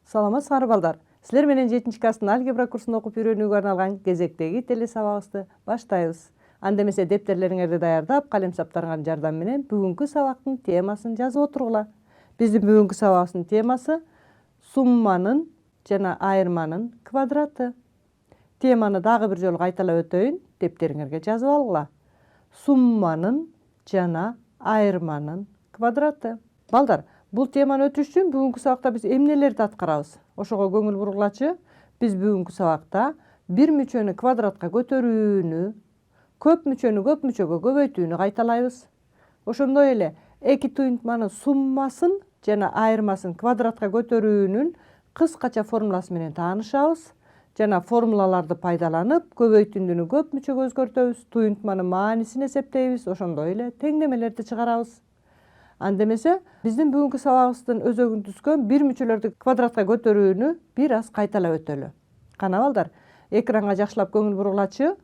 Саламатсыңар балдар. Силер менен 7 класстын алгебра курсун окуп үйрөнүүгө арналган кезектеги теле сабагыбызды баштайбыз. Анда эмесе дептерлериңерди даярдап, калем саптарыңардын жардамы менен бүгүнкү сабактын темасын жазып отургула. Биздин бүгүнкү сабагыбыздын темасы сумманын жана айырманын квадраты. Теманы дагы бир жолу кайталап өтөйүн, дептериңерге жазып алгыла. Сумманын жана айырманын квадраты. Балдар, бул теманы өтүш үчүн бүгүнкү сабакта биз эмнелерди аткарабыз? Ошого көңүл бургулачы. Биз бүгүнкү сабакта бир мүчөнү квадратка көтөрүүнү, көп мүчөнү көп мүчөгө көбөйтүүнү кайталайбыз. Ошондой эле эки туюнтманын суммасын жана айырмасын квадратка көтөрүүнүн кыскача формуласы менен таанышабыз. Жана формулаларды пайдаланып, көбөйтүндүнү көп мүчөгө өзгөртөбүз, туюнтманын маанисин эсептейбиз, ошондой эле теңдемелерди чыгарабыз. Анда эмесе биздин бүгүнкү сабагыбыздын өзөгүн түзгөн бир мүчөлөрдү квадратка көтөрүүнү бир аз кайталап өтөлү. Кана балдар, экранга жакшылап көңүл бургулачы.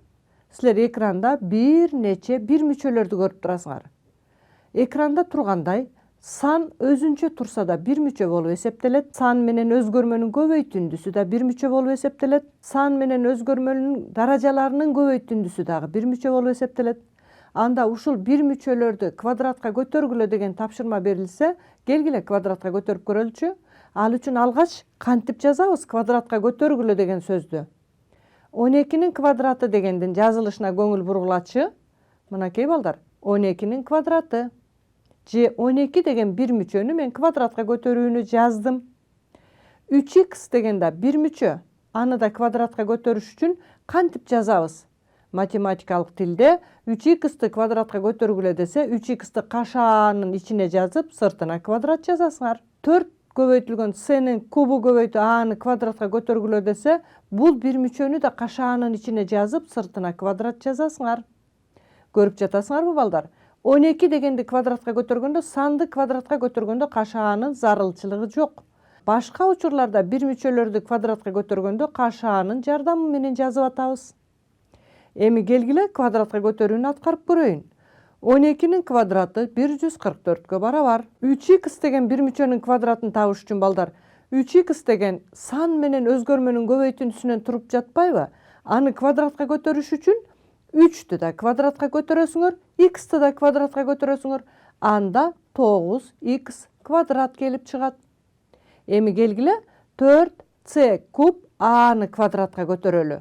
Силер экранда бир нече бир мүчөлөрдү көрүп турасыңар. Экранда тургандай сан өзүнчө турса да бир мүчө болуп эсептелет. Сан менен өзгөрмөнүн көбөйтүндүсү да бир мүчө болуп эсептелет. Сан менен өзгөрмөнүн даражаларынын көбөйтүндүсү дагы бир мүчө болуп эсептелет. Анда ушул бир мүчөлөрдү квадратка көтөргүлө деген тапшырма берилсе, келгиле квадратка көтөрүп көрөлүчү. Ал үчүн алгач кантип жазабыз квадратка көтөргүлө деген сөздү? 12-нин квадраты дегендин жазылышына көңүл бургулачы. Мынакей балдар, 12-нин квадраты. Же 12 деген бир мүчөнү мен квадратка көтөрүүнү жаздым. 3х деген да бир мүчө. Аны да квадратка көтөрүш үчүн кантип жазабыз? Математикалык тилде 3х квадратка көтөргүлө десе, 3х кашаанын ичине жазып, сыртына квадрат жазасыңар. 4 көбөйтүлгөн s'нин кубу көбөйтүү a'ны квадратка көтөргүлө десе, бул бир мүчөнү да кашаанын ичине жазып, сыртына квадрат жазасыңар. Көрүп жатасыңарбы балдар? 12 дегенди квадратка көтөргөндө, санды квадратка көтөргөндө кашаанын зарылчылыгы жок. Башка учурларда бир мүчөлөрдү квадратка көтөргөндө кашаанын жардамы менен жазып атабыз. Эми келгиле квадратка көтөрүүнү аткарып көрөйүн. 12-нин квадраты 144-кө барабар. 3х деген бир мүчөнүн квадратын табыш үчүн балдар, 3х деген сан менен өзгөрмөнүн көбөйтүндүсүнөн туруп жатпайбы? Аны квадратка көтөрүш үчүн 3-тү да квадратка көтөрөсүңөр, x'ты да квадратка көтөрөсүңөр. Анда 9х квадрат келип чыгат. Эми келгиле 4c куб a'ны квадратка көтөрөлү.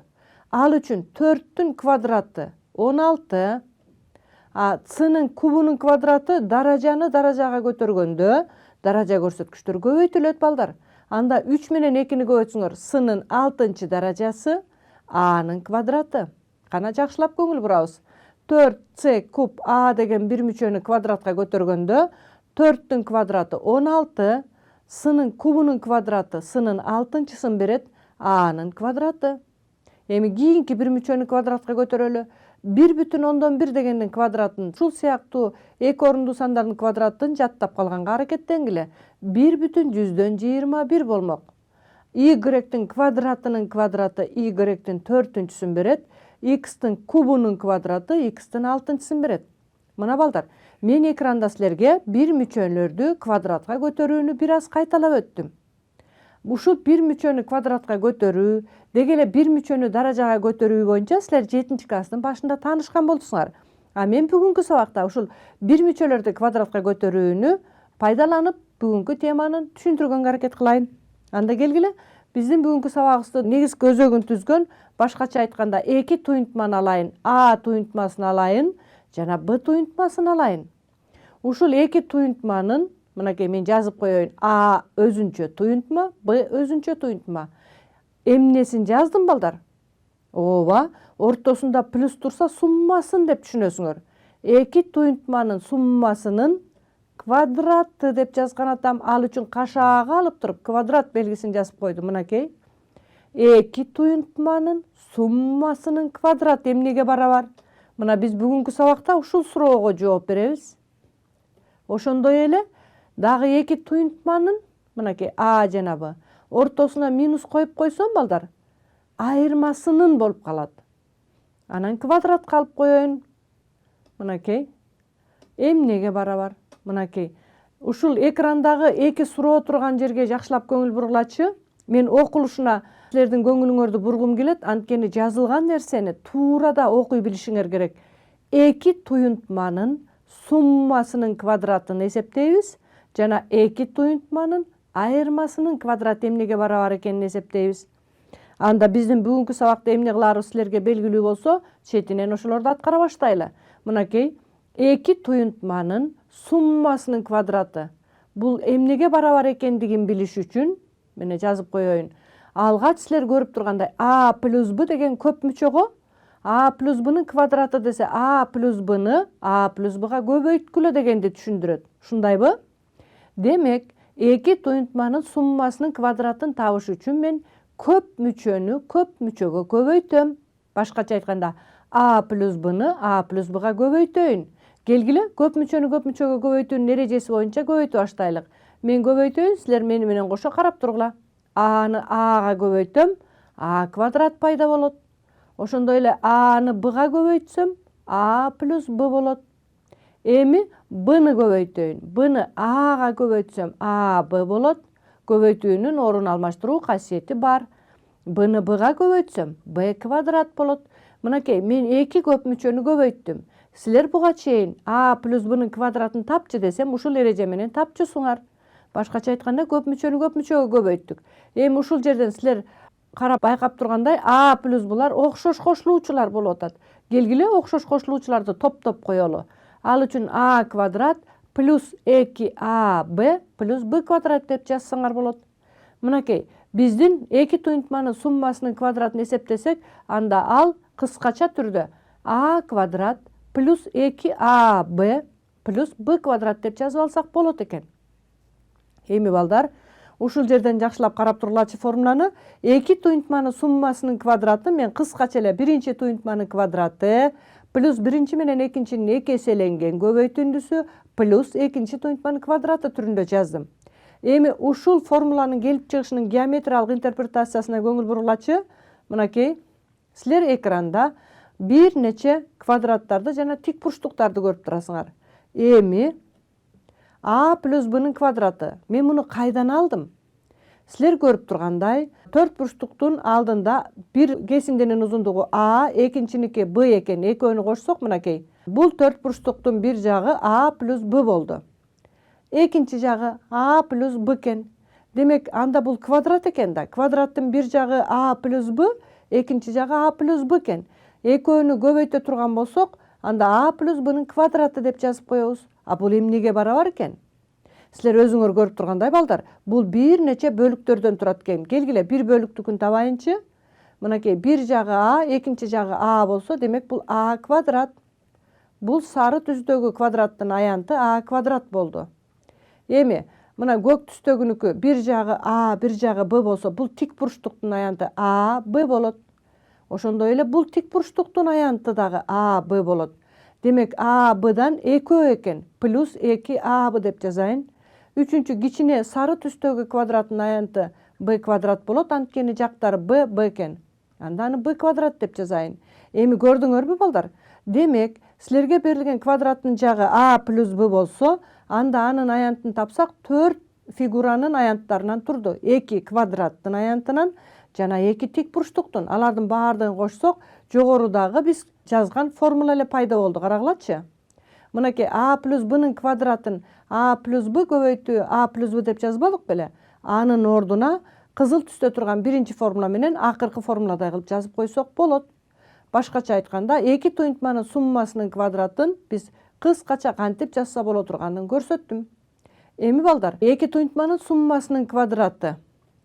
Ал үчүн 4-түн квадраты 16, c'нын кубунун квадраты даражаны даражага көтөргөндө даража көрсөткүчтөр көбөйтүлөт балдар. Анда 3 менен 2-ни көбөйтсөңөр, c'нын 6-чы даражасы a'нын квадраты. Кана жакшылап көңүл бурабыз. 4c куб a деген бир мүчөнү квадратка көтөргөндө 4-түн квадраты 16, c'нын кубунун квадраты c'нын 6-чысын берет, a'нын квадраты. Эми кийинки бир мүчөнү квадратка көтөрөлү. 1,1 дегендин квадратын ушул сыяктуу эки орундуу сандардын квадратын жаттап калганга аракеттенгиле. 1,121 болмок. Y-тин квадратынын квадраты Y-тин 4-чүсүн берет. X-тин кубунун квадраты X-тин 6-чысын берет. Мына балдар, мен экранда силерге бир мүчөлөрдү квадратка көтөрүүнү бир аз кайталап өттүм. Ушул бир мүчөнү квадратка көтөрүү, деги эле бир мүчөнү даражага көтөрүү боюнча силер 7 класстын башында таанышкан болдуңар. Мен бүгүнкү сабакта ушул бир мүчөлөрдү квадратка көтөрүүнү пайдаланып, бүгүнкү теманы түшүндүргөнгө аракет кылайын. Анда келгиле, биздин бүгүнкү сабагыбыздын негизги өзөгүн түзгөн, башкача айтканда эки туюнтманы алайын, А туюнтмасын алайын жана Б туюнтмасын алайын. Ушул эки туюнтманын, мынакей мен жазып коеюн, А өзүнчө туюнтма, Б өзүнчө туюнтма. Эмнесин жаздым балдар? Ооба, ортосунда плюс турса суммасын деп түшүнөсүңөр. Эки туюнтманын суммасынын квадраты деп жазган атам. Ал үчүн кашаага алып туруп квадрат белгисин жазып койдум. Мынакей. Эки туюнтманын суммасынын квадраты эмнеге барабар? Мына биз бүгүнкү сабакта ушул суроого жооп беребиз. Ошондой эле дагы эки туюнтманын, мынакей А жана Б, ортосуна минус коюп койсом балдар, айырмасынын болуп калат. Анан квадрат калып коеюн. Мынакей. Эмнеге барабар? Мынакей. Ушул экрандагы эки суроо турган жерге жакшылап көңүл бургулачы. мен окулушуна силердин көңүлүңөрдү бургум келет, анткени жазылган нерсени туура да окуй билишиңер керек. Эки туюнтманын суммасынын квадратын эсептейбиз жана эки туюнтманын айырмасынын квадраты эмнеге барабар экенин эсептейбиз. Анда биздин бүгүнкү сабакта эмне кылаарыбыз силерге белгилүү болсо, четинен ошолорду аткара баштайлы. Мынакей, эки туюнтманын суммасынын квадраты. Бул эмнеге барабар экендигин билиш үчүн мени жазып коеюн. Алгач силер көрүп тургандай а плюс б деген көп мүчөгө а плюс б'нын квадраты десе а плюс б'ны а плюс б'га көбөйткүлө дегенди түшүндүрөт. Ушундайбы? Демек, эки туюнтманын суммасынын квадратын табыш үчүн мен көп мүчөнү көп мүчөгө көбөйтөм. Башкача айтканда а плюс б'ны а плюс б'га көбөйтөйүн. Келгиле, көп мүчөнү көп мүчөгө көбөйтүүнүн эрежеси боюнча көбөйтүп баштайлык. Мен көбөйтөйүн, силер мени менен кошо карап тургула. Аны ага көбөйтөм, а квадрат пайда болот. Ошондой эле аны б'га көбөйтсөм, а плюс б болот. Эми б'ны көбөйтөйүн. Б'ны ага көбөйтсөм, а б болот. Көбөйтүүнүн орун алмаштыруу касиети бар. Б'ны б'га көбөйтсөм, б квадрат болот. Мынакей, мен эки көп мүчөнү көбөйттүм. Силер буга чейин а плюс б'нын квадратын тапчы десем, ушул эреже менен тапчысыңар. Башкача айтканда көп мүчөнү көп мүчөгө көбөйттүк. Эми ушул жерден силер карап байкап тургандай а плюс булар окшош кошулуучулар болуп атат. Келгиле, окшош кошулуучуларды топтоп коелу. Ал үчүн а квадрат плюс 2аб плюс б квадрат деп жазсаңар болот. Мынакей, биздин эки туюнтманын суммасынын квадратын эсептесек, анда ал кыскача түрдө а квадрат плюс 2аб плюс б квадрат деп жазып алсак болот экен. Эми балдар, ушул жерден жакшылап карап тургулачы формуланы. Эки туюнтманын суммасынын квадраты мен кыскача эле биринчи туюнтманын квадраты плюс биринчи менен экинчинин эки эселенген көбөйтүндүсү плюс экинчи туюнтманын квадраты түрүндө жаздым. Эми ушул формуланын келип чыгышынын геометриялык интерпретациясына көңүл бургулачы. Мынакей, силер экранда бир нече квадраттарды жана тик бурчтуктарды көрүп турасыңар. Эми а плюс б'нын квадраты. Мен муну кайдан алдым? Силер көрүп тургандай, төрт бурчтуктун алдында бир кесиндинин узундугу а, экинчиники б экен. Экөөнү кошсок, мынакей. Бул төрт бурчтуктун бир жагы а плюс б болду. Экинчи жагы а плюс б экен. Демек, анда бул квадрат экен да. Квадраттын бир жагы а плюс б, экинчи жагы а плюс б экен. Экөөнү көбөйтө турган болсок, анда а плюс б'нын квадраты деп жазып коебуз. А бул эмнеге барабар экен? Силер өзүңөр көрүп тургандай балдар, бул бир нече бөлүктөрдөн турат экен. Келгиле, бир бөлүктүкүн табайынчы. Мынакей, бир жагы а, экинчи жагы а болсо, демек бул а квадрат. Бул сары түстөгү квадраттын аянты а квадрат болду. Эми, мына көк түстөгүнүкү бир жагы а, бир жагы б болсо, бул тик бурчтуктун аянты а, б болот. Ошондой эле бул тик бурчтуктун аянты дагы а, б болот. Демек, а, б'дан экөө экен. Плюс 2аб деп жазайын. Үчүнчү кичине сары түстөгү квадраттын аянты б квадрат болот, анткени жактары б, б экен. Анда аны б квадрат деп жазайын. Эми көрдүңөрбү балдар? Демек, силерге берилген квадраттын жагы а плюс б болсо, анда анын аянтын тапсак, 4 фигуранын аянттарынан турду. 2 квадраттын аянтынан жана 2 тик бурчтуктун. Алардын баардыгын кошсок, жогорудагы биз жазган формула эле пайда болду. Карагылачы. Мынакей, а плюс б'нын квадратын а плюс б көбөйтүү а плюс б деп жазбадык беле? Анын ордуна кызыл түстө турган биринчи формула менен акыркы формуладай кылып жазып койсок болот. Башкача айтканда, эки туюнтманын суммасынын квадратын биз кыскача кантип жазса боло турганын көрсөттүм. Эми балдар, эки туюнтманын суммасынын квадраты.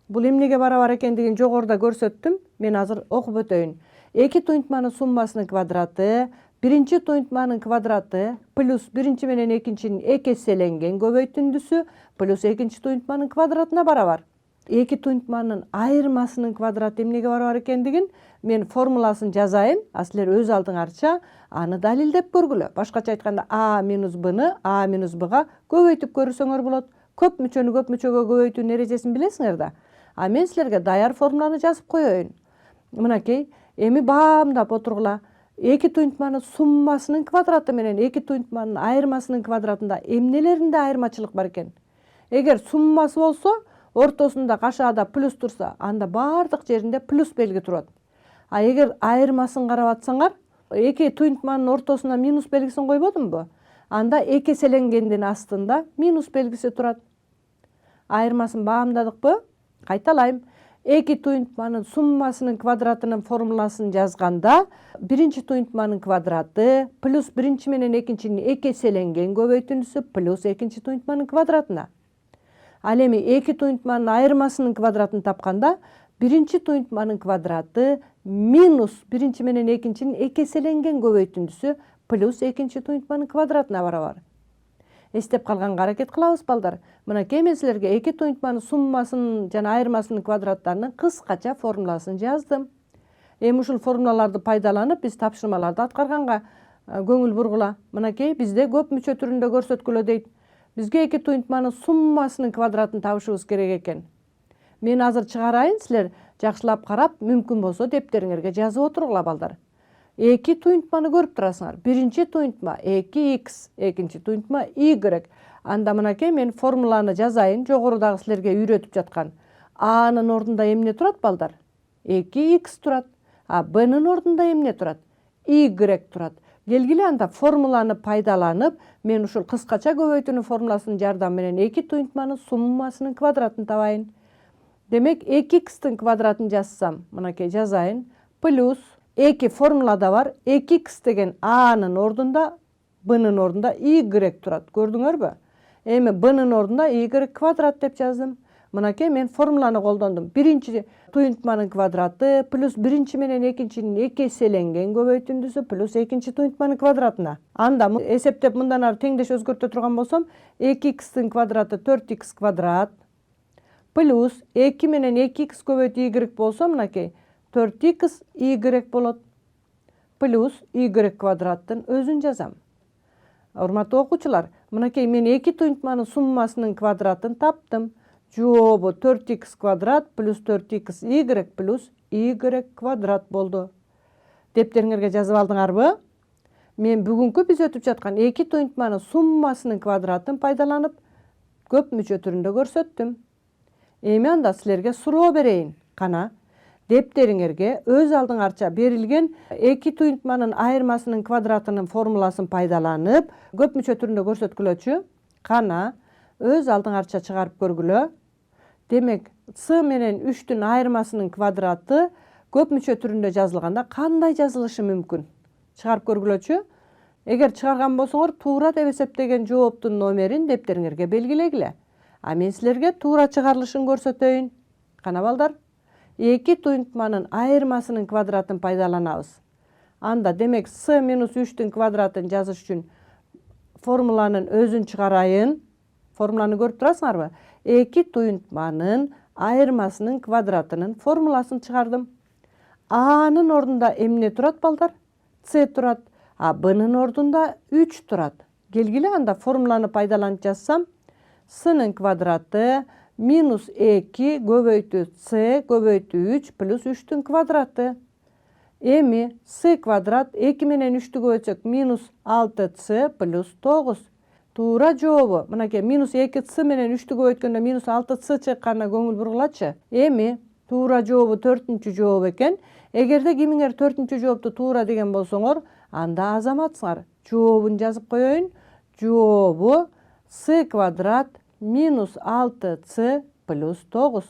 Бул эмнеге барабар экендигин жогоруда көрсөттүм. Мен азыр окуп өтөйүн. Эки туюнтманын суммасынын квадраты, биринчи туюнтманын квадраты плюс биринчи менен экинчинин эки эселенген көбөйтүндүсү плюс экинчи туюнтманын квадратына барабар. Эки туюнтманын айырмасынын квадраты эмнеге барабар экендигин мен формуласын жазайын, а силер өз алдыңарча аны далилдеп көргүлө. Башкача айтканда, а минус б'ны а минус б'га көбөйтүп көрсөңөр болот. Көп мүчөнү көп мүчөгө көбөйтүүнүн эрежесин билесиңер да. А мен силерге даяр формуланы жазып коеюн. Мынакей, эми баамдап отургула. Эки туюнтманын суммасынын квадраты менен эки туюнтманын айырмасынын квадратында эмнелеринде айырмачылык бар экен? Эгер суммасы болсо, ортосунда кашаада плюс турса, анда баардык жеринде плюс белги турат. А эгер айырмасын карап атсаңар, эки туйунтманын ортосуна минус белгисин койбодумбу? Анда эки эселенгендин астында минус белгиси турат. Айырмасын баамдадыкпы? Кайталайм. Эки туйунтманын суммасынын квадратынын формуласын жазганда, биринчи туйунтманын квадраты плюс биринчи менен экинчинин эки эселенген көбөйтүндүсү плюс экинчи туйунтманын квадратына. Ал эми эки туйунтманын айырмасынын квадратын тапканда, биринчи туйунтманын квадраты минус биринчи менен экинчинин эки эселенген көбөйтүндүсү плюс экинчи туйунтманын квадратына барабар. Эстеп калганга аракет кылабыз балдар. Мынакей мен силерге эки туйунтманын суммасынын жана айырмасынын квадраттарынын кыскача формуласын жаздым. Эми ушул формулаларды пайдаланып биз тапшырмаларды аткарганга көңүл бургула. Мынакей бизде көп мүчө түрүндө көрсөткүлө дейт. Бизге эки туйунтманын суммасынын квадратын табышыбыз керек экен. Мен азыр чыгарайын, силер жакшылап карап, мүмкүн болсо дептериңерге жазып отургула балдар. Эки туйунтманы көрүп турасыңар. Биринчи туйунтма 2x, экинчи туйунтма y. Анда мынакей мен формуланы жазайын, жогорудагы силерге үйрөтүп жаткан. A'нын ордунда эмне турат балдар? 2x турат. А B'нын ордунда эмне турат? Y турат. Келгиле анда формуланы пайдаланып, мен ушул кыскача көбөйтүүнүн формуласынын жардамы менен эки туйунтманын суммасынын квадратын табайын. Демек 2x-тин квадратын жазсам, мынакей жазайын, плюс эки формулада бар, 2x деген A'нын ордунда, B'нын ордунда y турат. Көрдүңөрбү? Эми B'нын ордунда y квадрат деп жаздым. Мынакей мен формуланы колдондум. Биринчи туйунтманын квадраты плюс биринчи менен экинчинин эки эселенген көбөйтүндүсү плюс экинчи туйунтманын квадратына. Анда эсептеп мындан ары теңдеш өзгөртө турган болсом, 2x-тин квадраты 4x квадрат плюс 2 менен 2x көбөйтүү y болсо, мынакей 4x y болот. Плюс y квадраттын өзүн жазам. Урматтуу окуучулар, мынакей мен эки туйунтманын суммасынын квадратын таптым. Жообу 4x квадрат плюс 4x y плюс y квадрат болду. Дептериңерге жазып алдыңарбы? Мен бүгүнкү биз өтүп жаткан эки туйунтманын суммасынын квадратын пайдаланып, көп мүчө түрүндө көрсөттүм. Эми анда силерге суроо берейин. Кана, дептериңерге өз алдыңарча берилген эки туйунтманын айырмасынын квадратынын формуласын пайдаланып, көп мүчө түрүндө көрсөткүлөчү. Кана, өз алдыңарча чыгарып көргүлө. Демек, с менен 3-түн айырмасынын квадраты көп мүчө түрүндө жазылганда кандай жазылышы мүмкүн? Чыгарып көргүлөчү. Эгер чыгарган болсоңор, туура деп эсептеген жооптун номерин дептериңерге белгилегиле. А мен силерге туура чыгарылышын көрсөтөйүн. Кана балдар? Эки туйунтманын айырмасынын квадратын пайдаланабыз. Анда демек с минус 3-түн квадратын жазыш үчүн формуланын өзүн чыгарайын. Формуланы көрүп турасыңарбы? Эки туйунтманын айырмасынын квадратынын формуласын чыгардым. A'нын ордунда эмне турат балдар? С турат. А B'нын ордунда 3 турат. Келгиле анда формуланы пайдаланып жазсам, s'нын квадраты минус 2 көбөйтүү с көбөйтүү 3 плюс 3-түн квадраты. Эми с квадрат 2 менен 3-тү көбөйтсөк минус 6s плюс 9. Туура жообу. Мынакей минус 2s менен 3-тү көбөйткөндө минус 6s чыкканына көңүл бургулачы. Эми туура жообу 4-үнчү жооп экен. Эгерде кимиңер 4-үнчү жоопту туура деген болсоңор, анда азаматсыңар. Жообун жазып коеюн. Жообу с квадрат минус 6s плюс 9.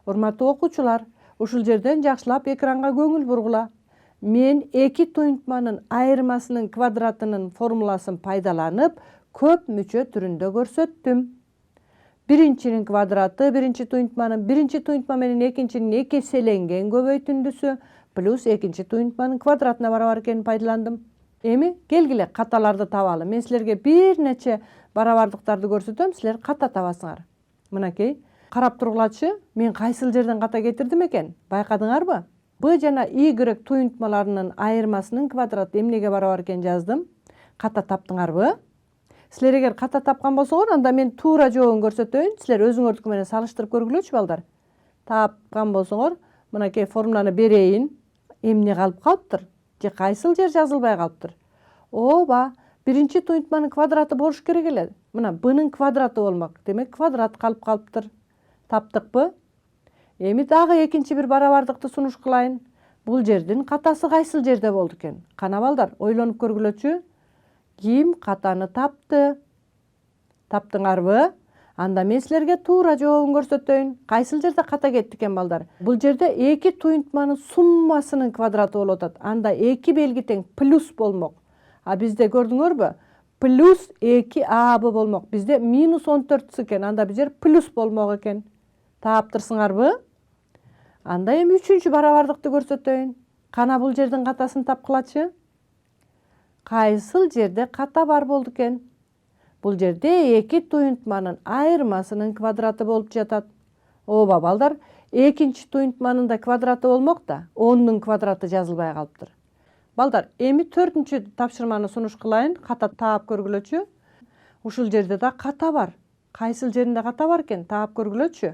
Урматтуу окуучулар, ушул жерден жакшылап экранга көңүл бургула. Мен эки туйунтманын айырмасынын квадратынын формуласын пайдаланып, көп мүчө түрүндө көрсөттүм. Биринчинин квадраты биринчи туйунтма менен экинчинин эки эселенген көбөйтүндүсү плюс экинчи туйунтманын квадратына барабар экенин пайдаландым. Эми келгиле каталарды табалы. Мен силерге бир нече барабардыктарды көрсөтөм, силер ката табасыңар. Мынакей, карап тургулачы, мен кайсыл жерден ката кетирдим экен? Байкадыңарбы? B жана Y туйунтмаларынын айырмасынын квадраты эмнеге барабар экен жаздым. Ката таптыңарбы? Силер эгер ката тапкан болсоңор, анда мен туура жообун көрсөтөйүн. Силер өзүңөрдүкү менен салыштырып көргүлөчү балдар. Тапкан болсоңор, мынакей формуланы берейин. Эмне калып калыптыр? Же кайсыл жер жазылбай калыптыр? Ооба, биринчи туйунтманын квадраты болуш керек эле. Мына B'нын квадраты болмок. Демек квадрат калып калыптыр. Таптыкпы? Эми дагы экинчи бир барабардыкты сунуш кылайын. Бул жердин катасы кайсыл жерде болду экен? Кана балдар, ойлонуп көргүлөчү. Ким катаны тапты? Таптыңарбы? Анда мен силерге туура жообун көрсөтөйүн. Кайсыл жерде ката кетти экен балдар? Бул жерде эки туюнтманын суммасынын квадраты болуп атат. Анда эки белги тең плюс болмок. А бизде көрдүңөрбү? Плюс 2аб болмок. Бизде минус 14 экен. Анда бул жер плюс болмок экен. Таптырсыңарбы? Анда эми үчүнчү барабардыкты көрсөтөйүн. Кана бул жердин катасын тапкылачы. Кайсыл жерде ката бар болду экен? Бул жерде эки туюнтманын айырмасынын квадраты болуп жатат. Ооба балдар, экинчи туюнтманын да квадраты болмок да, 10-дун квадраты жазылбай калыптыр. Балдар, эми 4-чү тапшырманы сунуш кылайын, ката таап көргүлөчү. Ушул жерде да ката бар. Кайсыл жеринде ката бар экен? Таап көргүлөчү.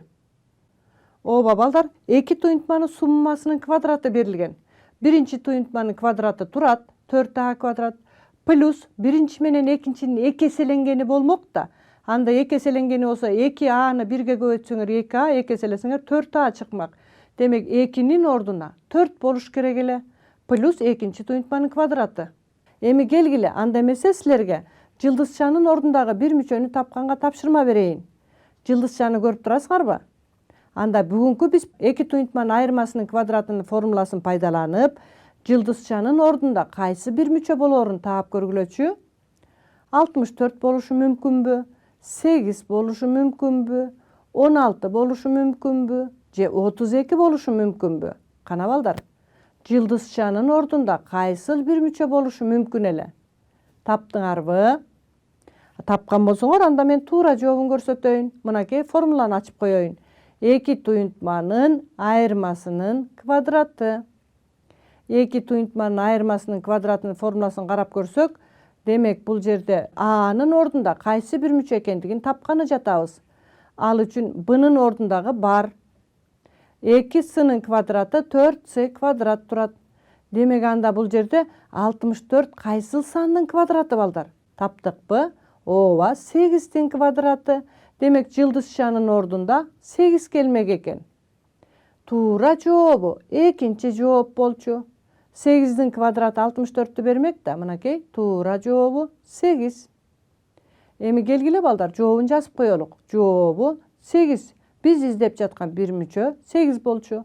Ооба балдар, эки туюнтманын суммасынын квадраты берилген. Биринчи туюнтманын квадраты турат, 4а квадрат. Плюс биринчи менен экинчинин эки эселенгени болмок да. Анда эки эселенгени болсо 2аны 1ге көбөйтсөңөр 2а, эки эселесеңер 4а чыкмак. Демек 2-нин ордуна 4 болуш керек эле. Плюс экинчи туюнтманын квадраты. Эми келгиле, анда эмесе силерге жылдызчанын ордундагы бир мүчөнү тапканга тапшырма берейин. Жылдызчаны көрүп турасыңарбы? Анда бүгүнкү биз эки туюнтманын айырмасынын квадратынын формуласын пайдаланып, жылдызчанын ордунда кайсы бир мүчө болоорун таап көргүлөчү. 64 болушу мүмкүнбү? 8 болушу мүмкүнбү? 16 болушу мүмкүнбү? Же 32 болушу мүмкүнбү? Кана балдар? Жылдызчанын ордунда кайсыл бир мүчө болушу мүмкүн эле? Таптыңарбы? Тапкан болсоңор, анда мен туура жообун көрсөтөйүн. Мынакей формуланы ачып коеюн. Эки туюнтманын айырмасынын квадраты. Эки туюнтманын айырмасынын квадратынын формуласын карап көрсөк, демек бул жерде A'нын ордунда кайсы бир мүчө экендигин тапканы жатабыз. Ал үчүн Б'нын ордундагы бар. 2S'нын квадраты 4C квадрат турат. Демек анда бул жерде 64 кайсыл сандын квадраты балдар? Таптыкпы? Ооба, 8-тин квадраты. Демек жылдызчанын ордунда 8 келмек экен. Туура жообу экинчи жооп болчу. 8-дин квадраты 64-тү бермек да, мынакей туура жообу 8. Эми келгиле балдар, жообун жазып коелук. Жообу 8. Биз издеп жаткан бир мүчө 8 болчу.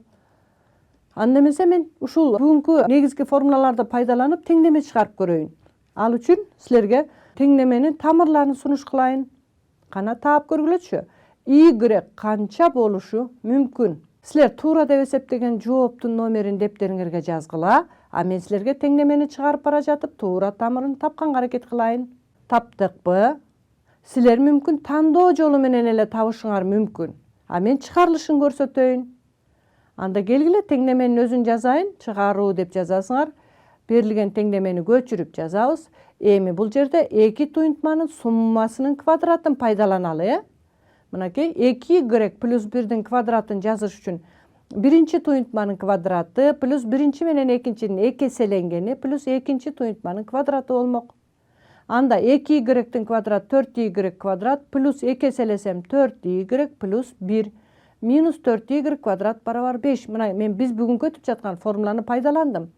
Анда эмесе мен ушул бүгүнкү негизги формулаларды пайдаланып теңдеме чыгарып көрөйүн. Ал үчүн силерге теңдеменин тамырларын сунуш кылайын. Кана таап көргүлөчү. Y канча болушу мүмкүн? Силер туура деп эсептеген жооптун номерин дептериңерге жазгыла, а мен силерге теңдемени чыгарып бара жатып туура тамырын тапканга аракет кылайын. Таптыкпы? Силер мүмкүн тандоо жолу менен эле табышыңар мүмкүн. А мен чыгарылышын көрсөтөйүн. Анда келгиле теңдеменин өзүн жазайын, чыгаруу деп жазасыңар. Берилген теңдемени көчүрүп жазабыз. Эми бул жерде эки туюнтманын суммасынын квадратын пайдаланалы. Мынакей 2y плюс 1-дин квадратын жазыш үчүн биринчи туюнтманын квадраты плюс биринчи менен экинчинин эки эселенгени плюс экинчи туюнтманын квадраты болмок. Анда 2y квадрат 4y квадрат плюс 2 эселесем 4y плюс 1 минус 4y квадрат барабар 5. Мына мен биз бүгүнкү өтүп жаткан формуланы пайдаландым.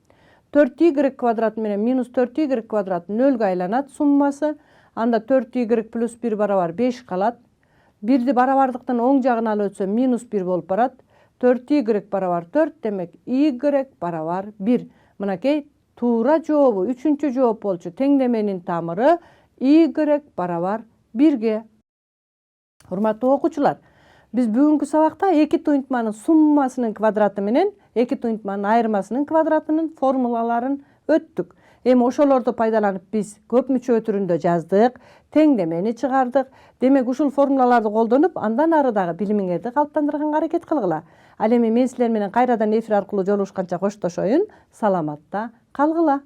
4y квадрат менен минус 4y квадрат 0-га айланат суммасы. Анда 4y плюс 1 барабар 5 калат. 1-ди барабардыктын оң жагына алып өтсөм минус 1 болуп барат. 4y барабар 4, демек y барабар 1. Мынакей туура жообу 3-чү жооп болчу. Теңдеменин тамыры y барабар 1-ге. Урматтуу окуучулар, биз бүгүнкү сабакта эки туюнтманын суммасынын квадраты менен эки туюнтманын айырмасынын квадратынын формулаларын өттүк. Эми ошолорду пайдаланып биз көп мүчө түрүндө жаздык, теңдемени чыгардык. Демек ушул формулаларды колдонуп, андан ары дагы билимиңерди калыптандырганга аракет кылгыла. Ал эми мен силер менен кайрадан эфир аркылуу жолугушканча коштошоюн. Саламатта калгыла.